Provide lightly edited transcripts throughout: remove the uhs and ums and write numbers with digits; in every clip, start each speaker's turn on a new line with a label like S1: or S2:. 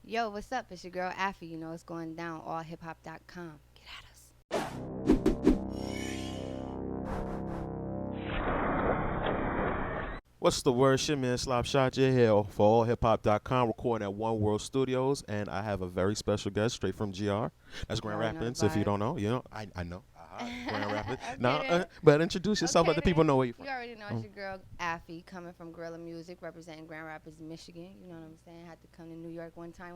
S1: Yo, what's up? It's your girl Affy. You know it's going down. AllHipHop.com. Get at us.
S2: What's the word? Shit, man. Slop Shot. You're here for allhiphop.com, recording at One World Studios, and I have a very special guest straight from GR. That's
S1: You
S2: Grand
S1: already know the
S2: Rapids. If you
S1: vibes.
S2: don't know, I know. Grand Rapids.
S1: Okay
S2: Now,
S1: then.
S2: but introduce yourself.
S1: Okay
S2: Let the people
S1: then.
S2: know where you're from.
S1: You already know it's
S2: Mm.
S1: your girl Affy coming from Gorilla Music, representing Grand Rapids, Michigan. You know what I'm saying? Had to come to New York one time.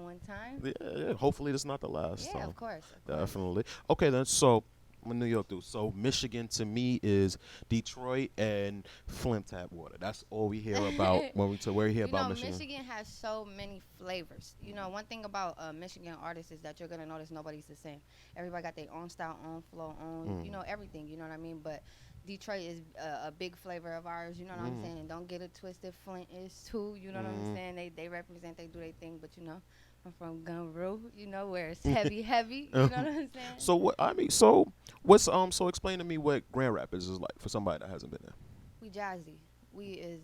S2: Yeah, yeah. Hopefully, this is not the last
S1: Yeah,
S2: time.
S1: of course. Of course.
S2: Definitely. Okay, then. So, I'm a New York dude. So, Michigan to me is Detroit and Flint tap water. That's all we hear about when we hear
S1: You
S2: about
S1: know,
S2: Michigan.
S1: Michigan has so many flavors. You know, one thing about Michigan artists is that you're gonna notice nobody's the same. Everybody got their own style, own flow, own
S2: Mm.
S1: everything. You know what I mean? But Detroit is a big flavor of ours. You know what I'm
S2: Mm.
S1: saying? And don't get it twisted. Flint is too. You know what I'm
S2: Mm.
S1: saying? They represent. They do their thing. But you know, I'm from Gunru. You know where it's heavy, heavy. You know what I'm saying?
S2: So what I mean, so what's so explain to me what Grand Rapids is like for somebody that hasn't been there.
S1: We jazzy. We is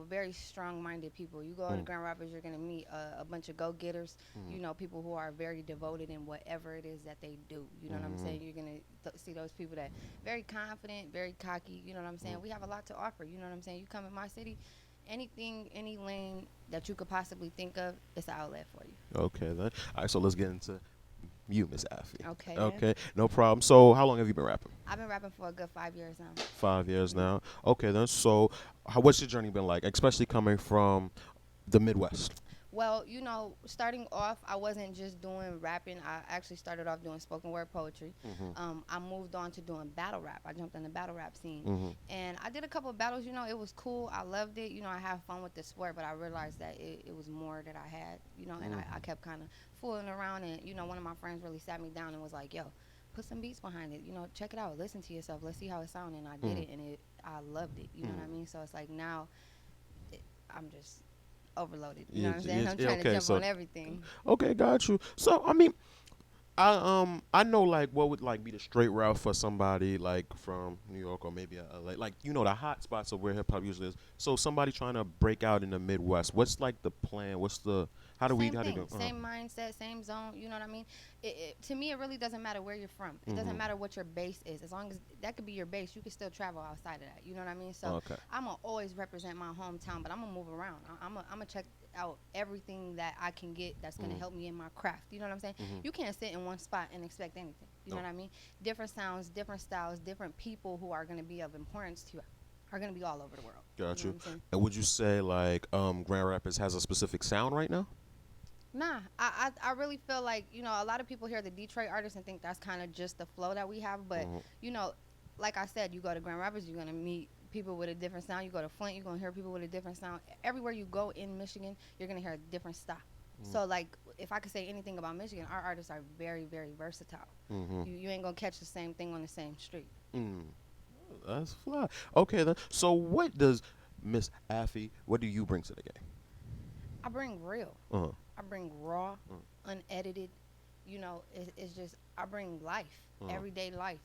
S1: very strong-minded people. You go to
S2: Mm.
S1: Grand Rapids, you're gonna meet a bunch of go-getters.
S2: Mm.
S1: People who are very devoted in whatever it is that they do. You know what I'm
S2: Mm.
S1: saying? You're gonna see those people that very confident, very cocky. You know what I'm saying?
S2: Mm.
S1: We have a lot to offer. You know what I'm saying? You come in my city, anything, any lane that you could possibly think of, it's an outlet for you.
S2: Okay then. All right, so let's get into you, Miss Affy.
S1: Okay, then.
S2: Okay, no problem. So how long have you been rapping?
S1: I've been rapping for a good 5 years now.
S2: 5 years
S1: Mhm.
S2: now. Okay then. So what's your journey been like, especially coming from the Midwest?
S1: Well, starting off, I wasn't just doing rapping. I actually started off doing spoken word poetry.
S2: Mhm.
S1: I moved on to doing battle rap. I jumped in the battle rap scene.
S2: Mhm.
S1: And I did a couple of battles. It was cool. I loved it. I have fun with the sport, but I realized that it was more that I had, and I kept kind of fooling around. And, one of my friends really sat me down and was like, yo, put some beats behind it. Check it out. Listen to yourself. Let's see how it sounds. And I did
S2: Mhm.
S1: it, and I loved it. You know what I mean? So it's like now I'm just overloaded. You know what I'm saying? I'm trying to
S2: Okay,
S1: jump
S2: so
S1: on everything.
S2: okay, got you. So I mean, I know like what would like be the straight route for somebody like from New York or maybe LA, like the hot spots of where hip hop usually is. So somebody trying to break out in the Midwest, what's like the plan? What's the
S1: Same
S2: how do we
S1: thing,
S2: do?
S1: same mindset, same zone. You know what I mean? To me, it really doesn't matter where you're from. It doesn't
S2: Mhm.
S1: matter what your base is. As long as that could be your base, you can still travel outside of that. You know what I mean? So
S2: Okay.
S1: I'm gonna always represent my hometown, but I'm gonna move around. I'm gonna check out everything that I can get that's gonna
S2: Mhm.
S1: help me in my craft. You know what I'm saying?
S2: Mhm.
S1: You can't sit in one spot and expect anything. You know
S2: No.
S1: what I mean? Different sounds, different styles, different people who are gonna be of importance to you are gonna be all over the world. You
S2: Got
S1: know what
S2: you.
S1: I'm saying?
S2: And would you say like Grand Rapids has a specific sound right now?
S1: Nah, I really feel like, a lot of people hear the Detroit artists and think that's kind of just the flow that we have. But,
S2: Mhm.
S1: you know, like I said, you go to Grand Rapids, you're going to meet people with a different sound. You go to Flint, you're going to hear people with a different sound. Everywhere you go in Michigan, you're going to hear a different style.
S2: Mhm.
S1: So, like, if I could say anything about Michigan, our artists are very, very versatile.
S2: Mhm.
S1: You ain't going to catch the same thing on the same street.
S2: Mm. That's fly. Okay then. So what does Miss Affy? What do you bring to the game?
S1: I bring real.
S2: Uh huh.
S1: I bring raw,
S2: Uh
S1: unedited. It's just I bring life,
S2: huh.
S1: everyday life.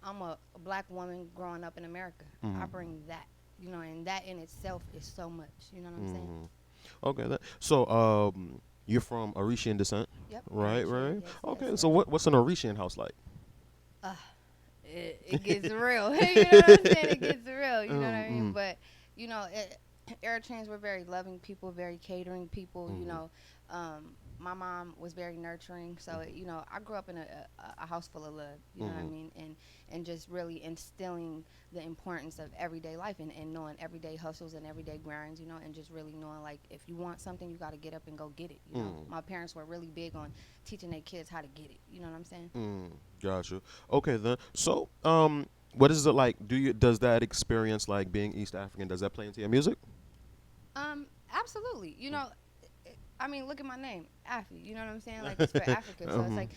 S1: I'm a black woman growing up in America. I
S2: Mhm.
S1: bring that. And that in itself is so much. You know what I'm saying?
S2: Mhm. Okay. So you're from Orishan descent,
S1: Yep.
S2: right?
S1: Eritrea.
S2: Right.
S1: Yes, yes,
S2: Okay. So
S1: yes.
S2: what's an Orishan house like?
S1: Uh, it gets real. You know what I'm saying? It gets real. You know what I mean?
S2: Mm.
S1: But Eritreans were very loving people, very catering people.
S2: Mhm.
S1: My mom was very nurturing. So I grew up in a house full of love. You know what I
S2: Mhm.
S1: mean? And just really instilling the importance of everyday life and knowing everyday hustles and everyday grinds. And just really knowing like if you want something, you got to get up and go get it.
S2: Mm.
S1: My parents were really big on teaching their kids how to get it. You know what I'm saying?
S2: Mm. Gotcha. Okay then. So what is it like? Does that experience like being East African? Does that play into your music?
S1: Absolutely. I mean, look at my name, Affy. You know what I'm saying? Like it's for Africa. So it's
S2: Mhm.
S1: like,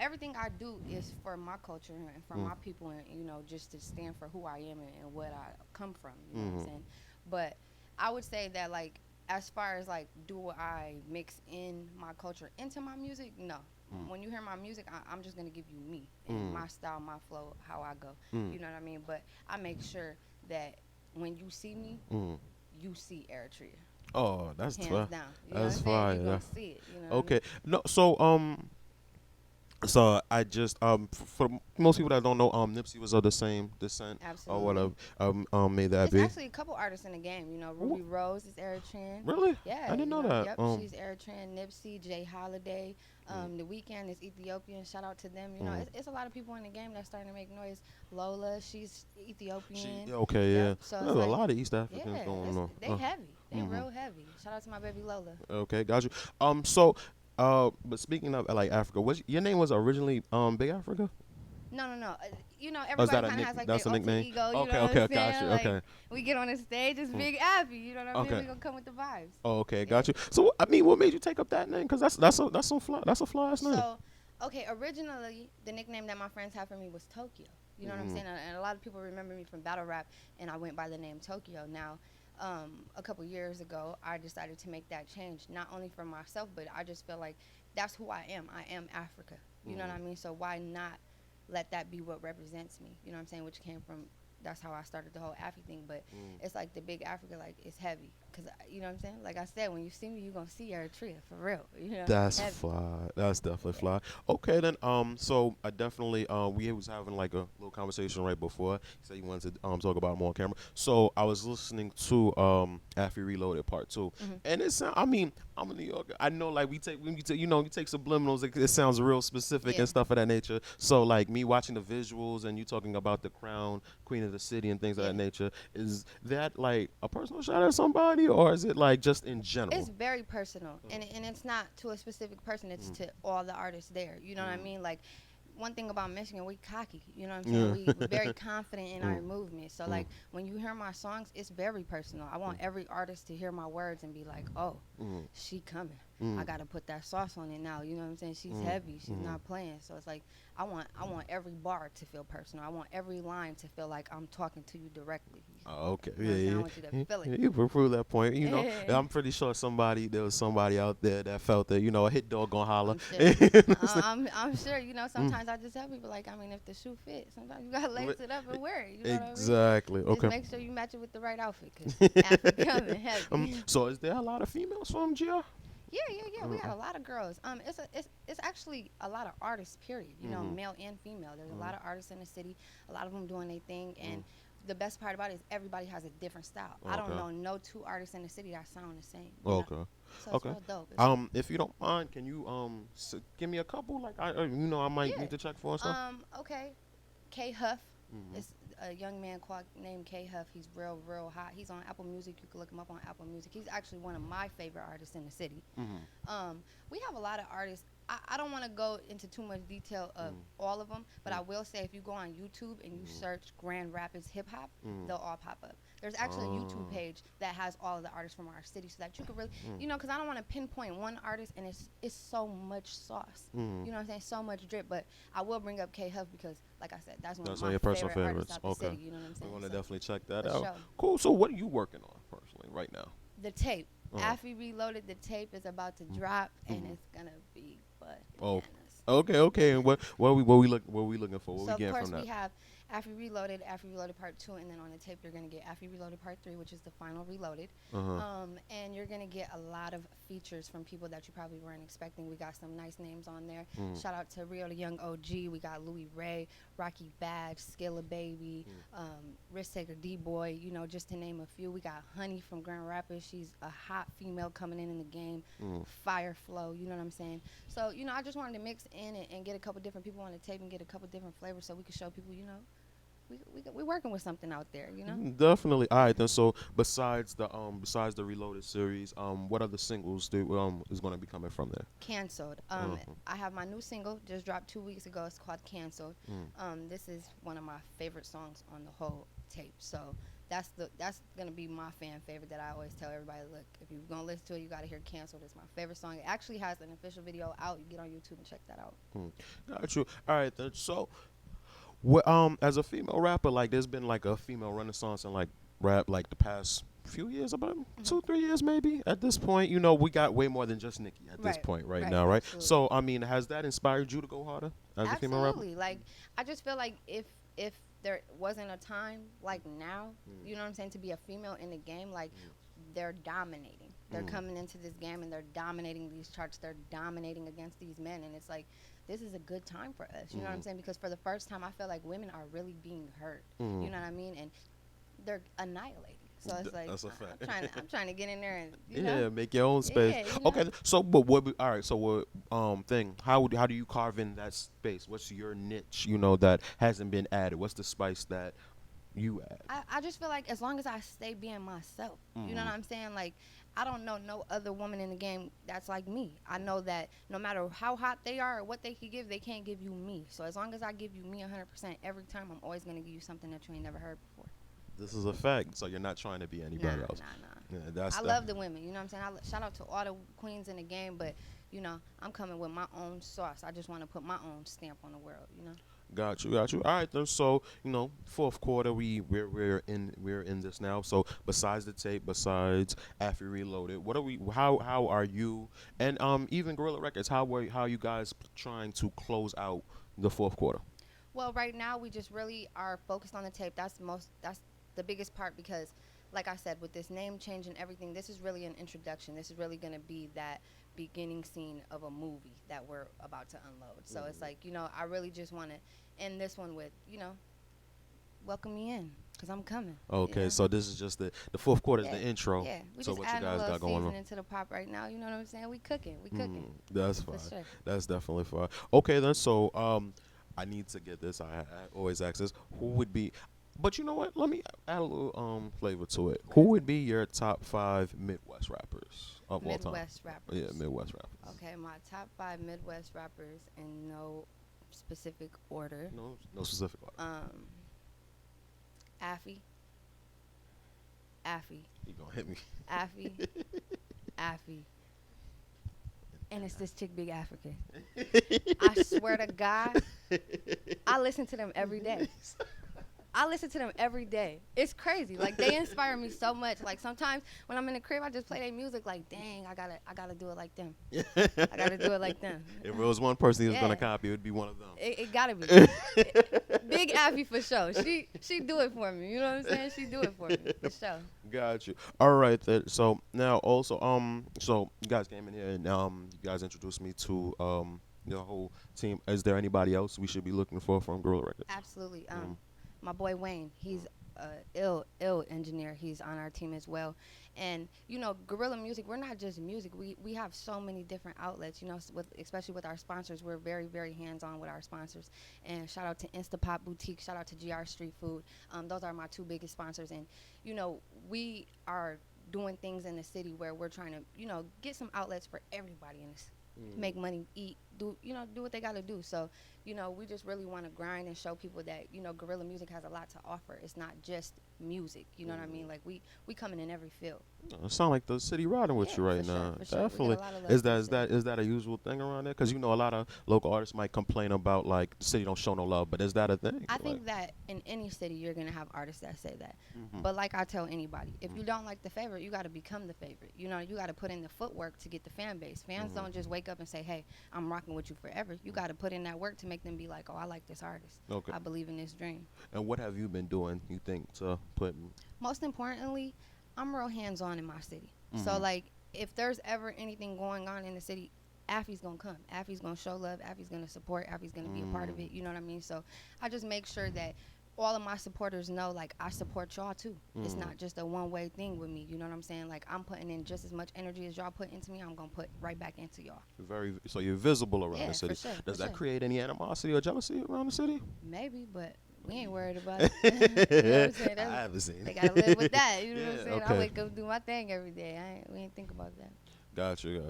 S1: everything I do is for my culture and for
S2: Mm.
S1: my people, and just to stand for who I am and what I come from. You know what I'm
S2: Mhm.
S1: saying? But I would say that like as far as like do I mix in my culture into my music? No.
S2: Mm.
S1: When you hear my music, I'm just gonna give you me and
S2: Mm.
S1: my style, my flow, how I go.
S2: Mm.
S1: You know what I mean? But I make sure that when you see me,
S2: Mm.
S1: you see Eritrea
S2: Oh, that's
S1: hands
S2: fire.
S1: down. You know what
S2: That's
S1: I'm saying?
S2: fire.
S1: You're
S2: Yeah.
S1: gonna see it. what I mean?
S2: Okay. No. So I just for most people that don't know, Nipsey was of the same descent or
S1: Absolutely.
S2: whatever. Made that
S1: It's
S2: be.
S1: actually a couple artists in the game. You know,
S2: Wh-
S1: Ruby Rose is Eritrean.
S2: Really? I
S1: Yeah,
S2: didn't
S1: you
S2: know
S1: know,
S2: that.
S1: yep, she's Eritrean. Nipsey, Jay Holiday,
S2: Mm,
S1: The Weeknd is Ethiopian. Shout out to them. You know,
S2: mm.
S1: it's a lot of people in the game that's starting to make noise. Lola, she's
S2: She
S1: Ethiopian.
S2: yeah, okay,
S1: Yep.
S2: yeah.
S1: So
S2: There's
S1: it's
S2: a
S1: like,
S2: lot of East
S1: yeah,
S2: Africans going
S1: it's
S2: on.
S1: they heavy. They
S2: Mm-hmm.
S1: real heavy. Shout out to my baby Lola.
S2: Okay, got you. But speaking of like Africa, was your name was originally Big Africa?
S1: No, no, no. You know,
S2: Or is
S1: everybody
S2: that a
S1: kind of has like their
S2: That's a
S1: alter
S2: nickname?
S1: ego. You know
S2: Okay,
S1: what I'm
S2: okay, got
S1: saying?
S2: you.
S1: Like
S2: Okay.
S1: we get on the stage, it's
S2: Mm.
S1: Big Affy. You know what I mean?
S2: Okay.
S1: We gonna come with the vibes.
S2: Oh, okay,
S1: Yeah.
S2: got you. So I mean, what made you take up that name? Cause that's some fly that's a fly ass name.
S1: So, okay, originally the nickname that my friends had for me was Tokyo. You know what I'm
S2: Mm-hmm.
S1: saying? And a lot of people remember me from battle rap, and I went by the name Tokyo. Now, a couple years ago, I decided to make that change, not only for myself, but I just feel like that's who I am. I am Africa. You know what I mean? So why not let that be what represents me? You know what I'm saying? Which came from that's how I started the whole Affy thing. But
S2: Mm.
S1: it's like the big Africa, like it's heavy, cause you know what I'm saying. Like I said, when you see me, you gonna see Eritrea for real. You know, it's
S2: That's
S1: heavy.
S2: fly. That's definitely
S1: Yeah.
S2: fly. Okay then. So I definitely we was having like a little conversation right before. You said you wanted to talk about it more on camera. So I was listening to Affy Reloaded Part 2,
S1: Mhm.
S2: and it sound. I mean, I'm a New Yorker. I know like we take when you take you take subliminals. It sounds real specific
S1: Yeah.
S2: and stuff of that nature. So like me watching the visuals and you talking about the crown, queen of the city, and things of
S1: Yeah.
S2: that nature. Is that like a personal shot at somebody, or is it like just in
S1: It's
S2: general?
S1: very personal, and it's not to a specific person. It's
S2: Mm.
S1: to all the artists there. You know what I
S2: Mm.
S1: mean? Like one thing about Michigan, we cocky. You know what I'm saying?
S2: Yeah.
S1: We very confident in our
S2: Mm.
S1: movement. So
S2: Mm.
S1: like when you hear my songs, it's very personal. I want
S2: Mm.
S1: every artist to hear my words and be like, oh,
S2: Mm.
S1: she coming. I
S2: Mm.
S1: gotta put that sauce on it now. You know what I'm saying? She's
S2: Mm.
S1: heavy. She's
S2: Mm.
S1: not playing. So it's like I want every bar to feel personal. I want every line to feel like I'm talking to you directly.
S2: Oh, okay.
S1: You know what I'm saying? I
S2: Yeah,
S1: want you to
S2: yeah.
S1: feel it.
S2: You can prove that point.
S1: Yeah.
S2: I'm pretty sure there was somebody out there that felt that, a hit dog gonna holler.
S1: I'm sure. I'm sure. You know,
S2: Mm.
S1: sometimes I just tell people like, I mean, if the shoe fits, sometimes you gotta lace
S2: Re-
S1: it up and wear it. You know what I mean?
S2: Exactly.
S1: Just
S2: Okay.
S1: make sure you match it with the right outfit, cause after coming heavy.
S2: So is there a lot of females from GR?
S1: Yeah, yeah, yeah. We got a lot of girls. It's actually a lot of artists. Period. You know,
S2: Mm-hmm.
S1: male and female. There's a
S2: Mm-hmm.
S1: lot of artists in the city. A lot of them doing their thing,
S2: Mm.
S1: and the best part about it is everybody has a different style. I don't
S2: Okay.
S1: know no two artists in the city that sound the same. You know,
S2: Okay.
S1: so it's
S2: Okay.
S1: real dope. It's real.
S2: If you don't mind, can you give me a couple? Like I might
S1: Yeah.
S2: need to check for and stuff.
S1: Okay. K Huff
S2: Mm-hmm.
S1: is a young man named K Huff. He's real, real hot. He's on Apple Music. You can look him up on Apple Music. He's actually one of my favorite artists in the city.
S2: Mm-hmm.
S1: We have a lot of artists. I don't want to go into too much detail of all of them, but I will say if you go on YouTube and you search Grand Rapids Hip Hop,
S2: Mm.
S1: they'll all pop up. There's actually a YouTube
S2: Oh.
S1: page that has all of the artists from our city, so that you could really,
S2: Mm.
S1: you know, because I don't want to pinpoint one artist, and it's so much sauce.
S2: Mm.
S1: You know what I'm saying? So much drip. But I will bring up K Huff because, like I said, that's one
S2: That's
S1: of
S2: one of
S1: my
S2: your personal
S1: favorite artists
S2: favorites.
S1: out the
S2: Okay.
S1: city. You know what I'm
S2: We
S1: saying?
S2: want to
S1: So,
S2: definitely check that
S1: for
S2: out.
S1: sure.
S2: Cool. So what are you working on personally right now?
S1: The tape.
S2: Uh-huh.
S1: Affy Reloaded. The tape is about to drop, and it's gonna be
S2: Oh.
S1: bananas.
S2: Okay. Okay. And what we looking for? What
S1: So
S2: we
S1: of
S2: getting
S1: course
S2: from
S1: we
S2: that?
S1: have Affy Reloaded, Affy Reloaded Part 2, and then on the tape you're gonna get Affy Reloaded Part 3, which is the final Reloaded.
S2: Uh-huh.
S1: And you're gonna get a lot of features from people that you probably weren't expecting. We got some nice names on there.
S2: Mm.
S1: Shout out to Rio the Young OG. We got Louis Ray, Rocky Badge, Skilla Baby, Risk Taker D Boy. You know, just to name a few. We got Honey from Grand Rapids. She's a hot female coming in the game.
S2: Mm.
S1: Fire flow. You know what I'm saying? So you know, I just wanted to mix in and get a couple different people on the tape and get a couple different flavors so we could show people, you know, we working with something out there, you know.
S2: Definitely. All right then. So besides the Reloaded series, what other singles is going to be coming from there?
S1: Canceled. I have my new single just dropped 2 weeks ago. It's called Canceled. This is one of my favorite songs on the whole tape. So that's gonna be my fan favorite that I always tell everybody. Look, if you're gonna listen to it, you gotta hear "Canceled." It's my favorite song. It actually has an official video out. You get on YouTube and check that out.
S2: Got you. All right then. So, as a female rapper, like there's been like a female renaissance in like rap like the past few years, about 2-3 years maybe. At this point, we got way more than just Nicki at this
S1: Right,
S2: point right
S1: right,
S2: now, right?
S1: absolutely.
S2: So, I mean, has that inspired you to go harder as a female rapper?
S1: Absolutely. Like I just feel like if there wasn't a time like now, you know what I'm saying, to be a female in the game, like they're dominating. They're coming into this game and they're dominating these charts. They're dominating against these men, and it's like this is a good time for us. You know what I'm saying? Because for the first time, I feel like women are really being hurt. You know what I mean? And they're annihilating. So it's like
S2: That's a fact.
S1: I'm trying to get in there and
S2: Yeah, make your own space.
S1: yeah,
S2: Okay, so but all right, so what thing? How do you carve in that space? What's your niche? That hasn't been added. What's the spice that you add?
S1: I just feel like as long as I stay being myself, you know what I'm saying? Like, I don't know no other woman in the game that's like me. I know that no matter how hot they are or what they can give, they can't give you me. So as long as I give you me 100% every time, I'm always going to give you something that you ain't never heard before.
S2: This is a fact. So you're not trying to be anybody else.
S1: Nah.
S2: Yeah, that's
S1: I love the women, you know what I'm saying? Shout out to all the queens in the game, but, I'm coming with my own sauce. I just want to put my own stamp on the world.
S2: Got you. All right then. So fourth quarter, we're in this now. So besides the tape, besides Affy Reloaded, what are we? How are you? And even Gorilla Records, how are you guys trying to close out the fourth quarter?
S1: Well, right now we just really are focused on the tape. That's the biggest part because, like I said, with this name change and everything, this is really an introduction. This is really going to be that beginning scene of a movie that we're about to unload. So it's like, I really just want to end this one with, welcome me in because I'm coming.
S2: Okay, so this is just the fourth quarter is
S1: Yeah.
S2: the intro.
S1: Yeah, we
S2: So
S1: just
S2: what you
S1: adding a
S2: guys
S1: little
S2: got going on?
S1: seasoning to the pop right now. You know what I'm saying? We cooking.
S2: That's
S1: For
S2: fine.
S1: sure.
S2: That's definitely fine. Okay then. So I need to get this. I always ask this. Who would be? But you know what? Let me add a little flavor to it. Who would be your top 5 Midwest rappers of all time?
S1: Midwest rappers.
S2: Yeah, Midwest rappers.
S1: Okay, my top 5 Midwest rappers in no specific order.
S2: No specific order.
S1: Affy.
S2: You gonna hit me?
S1: Affy. And it's this chick, Big African. I swear to God, I listen to them every day. It's crazy. Like, they inspire me so much. Like, sometimes when I'm in the crib, I just play their music. Like, dang, I gotta do it like them. I gotta do it like them.
S2: If it was one person who's
S1: Yeah.
S2: gonna copy, it would be one of them.
S1: It gotta be. Big Affy for sure. She do it for me. You know what I'm saying? She do it for me for sure.
S2: Got you. All right then. So now also so you guys came in here and you guys introduced me to the whole team. Is there anybody else we should be looking for from Gorilla Records?
S1: Absolutely. My boy Wayne, he's ill engineer. He's on our team as well. And Guerrilla Music, we're not just music. We have so many different outlets. Especially with our sponsors, we're very very hands on with our sponsors. And shout out to Instapop Boutique. Shout out to GR Street Food. Those are my 2 biggest sponsors. And we are doing things in the city where we're trying to get some outlets for everybody in this. Make money, eat, do what they got to do. So, we just really want to grind and show people that, Guerrilla Music has a lot to offer. It's not just music, you know what I mean? Like, we coming in every field.
S2: It sound like the city riding with you right now.
S1: For sure.
S2: Definitely. Is that a usual thing around there? Because a lot of local artists might complain about like the city don't show no love, but is that a thing?
S1: I think that in any city you're gonna have artists that say that. But like I tell anybody, if you don't like the favorite, you got to become the favorite. You got to put in the footwork to get the fan base. Fans don't just wake up and say, "Hey, I'm rocking with you forever." You got to put in that work to make them be like, "Oh, I like this artist.
S2: Okay.
S1: I believe in this dream."
S2: And what have you been doing? You think to put?
S1: Most importantly, I'm real hands-on in my city. So, like, if there's ever anything going on in the city, Affy's going to come. Affy's going to show love. Affy's going to support. Affy's going to be a part of it. You know what I mean? So, I just make sure that all of my supporters know, like, I support y'all, too. It's not just a one-way thing with me. You know what I'm saying? Like, I'm putting in just as much energy as y'all put into me. I'm going to put right back into y'all.
S2: So you're visible around the city.
S1: For sure,
S2: Does that create any animosity or jealousy around the city?
S1: Maybe, but we ain't worried about it. You know what I'm saying?
S2: I haven't seen
S1: They
S2: it.
S1: got to live with that. You know what I'm saying?
S2: Okay.
S1: I wake up, do my thing every day. We ain't think about that.
S2: Got you.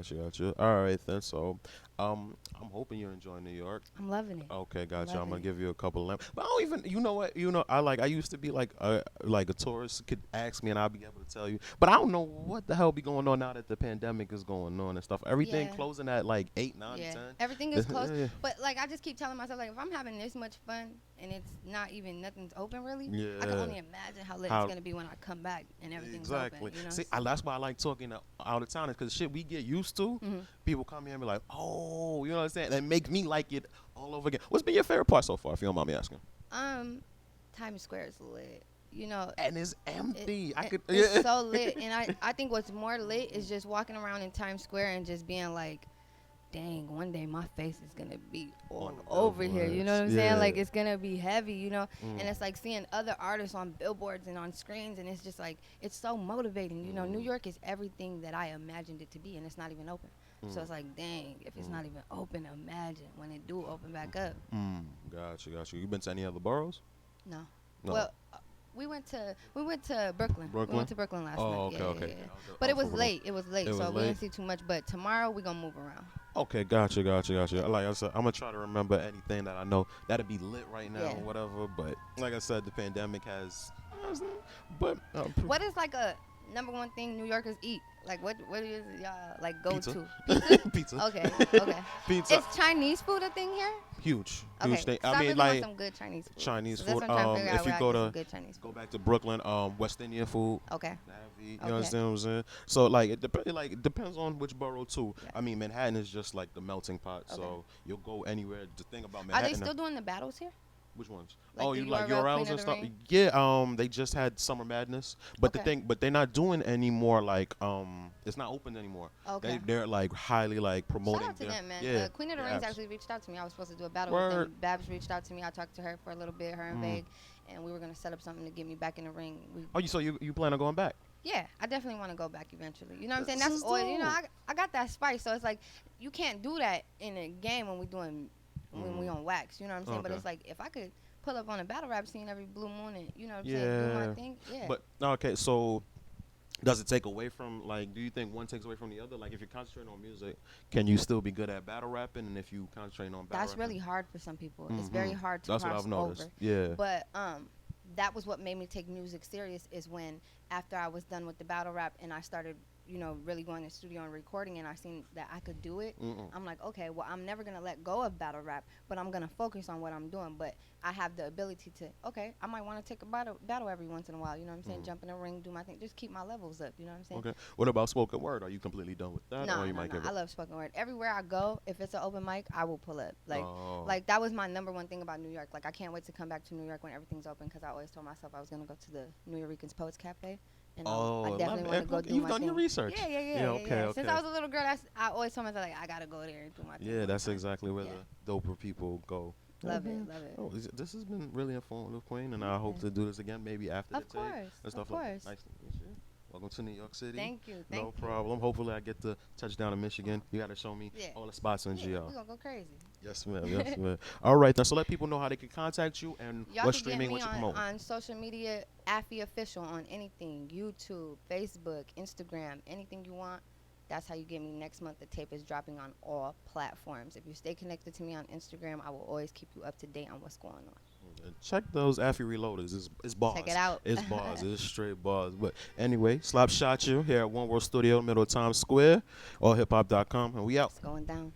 S2: All right then. So, I'm hoping you're enjoying New York.
S1: I'm loving it.
S2: Okay, got you. I'm
S1: Loving
S2: gonna
S1: it.
S2: give you a couple of lamps. But I don't even. You know what? I used to be like a tourist could ask me and I'll be able to tell you. But I don't know what the hell be going on now that the pandemic is going on and stuff. Everything
S1: Yeah.
S2: closing at like 8, 9, 10.
S1: Everything is closed.
S2: Yeah.
S1: But like I just keep telling myself, like, if I'm having this much fun and it's not even nothing's open really, I
S2: Yeah.
S1: can only imagine how lit it's gonna be when I come back and everything's
S2: Exactly.
S1: open.
S2: See, that's why I like talking out of town, because shit we get used to. People come here and be like, oh, you know what I'm saying? That makes me like it all over again. What's been your favorite part so far, if you don't mind me asking?
S1: Times Square is lit. you know,
S2: And it's empty. I could.
S1: it's
S2: Yeah.
S1: so lit. And I think what's more lit is just walking around in Times Square and just being like, dang, one day my face is gonna be
S2: On
S1: all
S2: the
S1: over here. You know
S2: billboards.
S1: what I'm saying?
S2: Yeah.
S1: Like it's gonna be heavy, you know.
S2: Mm.
S1: And it's like seeing other artists on billboards and on screens, and it's just like it's so motivating. You know, New York is everything that I imagined it to be, and it's not even open. So it's like, dang, if it's not even open, imagine when it do open back up.
S2: Gotcha. You been to any other boroughs?
S1: No.
S2: No.
S1: Well, we went to Brooklyn. We
S2: Brooklyn?
S1: went to Brooklyn last
S2: Oh,
S1: night.
S2: okay.
S1: Yeah. But it was late. It was late,
S2: It was
S1: so we
S2: late?
S1: didn't see too much. But tomorrow we gonna move around.
S2: Okay, gotcha. Like I said, I'm gonna try to remember anything that I know that'll be lit right now
S1: Yeah.
S2: or whatever. But like I said, the pandemic has. But
S1: What is like a number one thing New Yorkers eat? Like what is y'all like go
S2: Pizza.
S1: to? Pizza.
S2: Pizza.
S1: Okay.
S2: Pizza.
S1: Is Chinese food a thing here?
S2: Huge
S1: Okay.
S2: thing.
S1: 'Cause
S2: I mean,
S1: really
S2: like
S1: want some good Chinese food.
S2: Chinese
S1: So
S2: food.
S1: that's what I'm trying to figure out
S2: If you
S1: where I
S2: go
S1: get some
S2: to
S1: good Chinese
S2: go
S1: food.
S2: back to Brooklyn, West Indian food.
S1: Okay.
S2: Navy, you
S1: Okay.
S2: understand what I'm saying? So like it depends on which borough too.
S1: Yeah.
S2: I mean, Manhattan is just like the melting pot,
S1: Okay.
S2: so you'll go anywhere. The thing about
S1: Are
S2: Manhattan.
S1: they still doing the battles here?
S2: Which ones?
S1: Like the
S2: You like
S1: URL
S2: URLs
S1: Queen of
S2: and
S1: the
S2: stuff?
S1: Ring?
S2: Yeah, they just had Summer Madness, but
S1: Okay.
S2: but they're not doing any more like it's not open anymore.
S1: Okay.
S2: They're like highly like promoting.
S1: Shout out to
S2: their,
S1: them, man.
S2: Yeah,
S1: Queen of the
S2: their
S1: Rings
S2: apps.
S1: actually reached out to me. I was supposed to do a battle
S2: Word.
S1: with them. Babs reached out to me. I talked to her for a little bit, her and Vague, and we were gonna set up something to get me back in the ring.
S2: You plan on going back?
S1: Yeah, I definitely want to go back eventually. You know what I'm saying?
S2: This
S1: That's
S2: is
S1: always, you know,
S2: dope.
S1: I got that spice. So it's like you can't do that in a game when we on wax. You know what I'm saying? But
S2: Okay.
S1: it's like if I could pull up on a battle rap scene every blue moon and you know what I'm saying, do my
S2: Yeah.
S1: thing. Yeah.
S2: But okay, so does it take away from do you think one takes away from the other? Like if you're concentrating on music, can you still be good at battle rapping? And if you concentrate on battle
S1: that's
S2: rapping,
S1: really hard for some people. It's very hard to
S2: that's
S1: cross
S2: what I've noticed.
S1: over.
S2: Yeah.
S1: But that was what made me take music serious is when after I was done with the battle rap and I started, you know, really going to the studio and recording and I seen that I could do it. I'm like, okay, well, I'm never going to let go of battle rap, but I'm going to focus on what I'm doing. But I have the ability to, okay, I might want to take a battle every once in a while, you know what I'm saying? Jump in the ring, do my thing, just keep my levels up, you know what I'm saying?
S2: Okay. What about spoken word? Are you completely done with that?
S1: No,
S2: or you
S1: no,
S2: might
S1: no.
S2: give
S1: I
S2: it?
S1: love spoken word. Everywhere I go, if it's an open mic, I will pull up.
S2: Oh.
S1: Like that was my number one thing about New York. Like I can't wait to come back to New York when everything's open because I always told myself I was gonna go to the New Yorkers Poets Cafe. And I definitely want to go do
S2: You've
S1: my
S2: done
S1: thing.
S2: your research.
S1: Yeah.
S2: Okay.
S1: Since I was a little girl, I always told myself like I gotta go there and do my thing.
S2: Yeah,
S1: one
S2: that's
S1: time.
S2: exactly where
S1: Yeah.
S2: the doper people go.
S1: Love
S2: man.
S1: it.
S2: Oh, this has been really informative, Queen, and I hope to do this again maybe after
S1: Of
S2: the tape
S1: course,
S2: and stuff
S1: of
S2: like
S1: course.
S2: that. Nice to meet you. Welcome to New York City.
S1: Thank you.
S2: No problem. Hopefully I get to touch down in Michigan. You got to show me
S1: Yeah.
S2: all the spots in
S1: Yeah,
S2: GL.
S1: we gonna go crazy.
S2: Yes, ma'am. Yes, ma'am. All right, then. So let people know how they can contact you and
S1: Y'all
S2: what
S1: can
S2: streaming,
S1: get
S2: what
S1: me
S2: you promote.
S1: on social media, Affy Official on anything, YouTube, Facebook, Instagram, anything you want. That's how you get me next month. The tape is dropping on all platforms. If you stay connected to me on Instagram, I will always keep you up to date on what's going on.
S2: And check those Affy Reloaded. It's bars.
S1: Check it out.
S2: It's bars. It's straight bars. But anyway, Slap Shot you here at One World Studio, middle of Times Square, allhiphop.com, and we out.
S1: It's going down.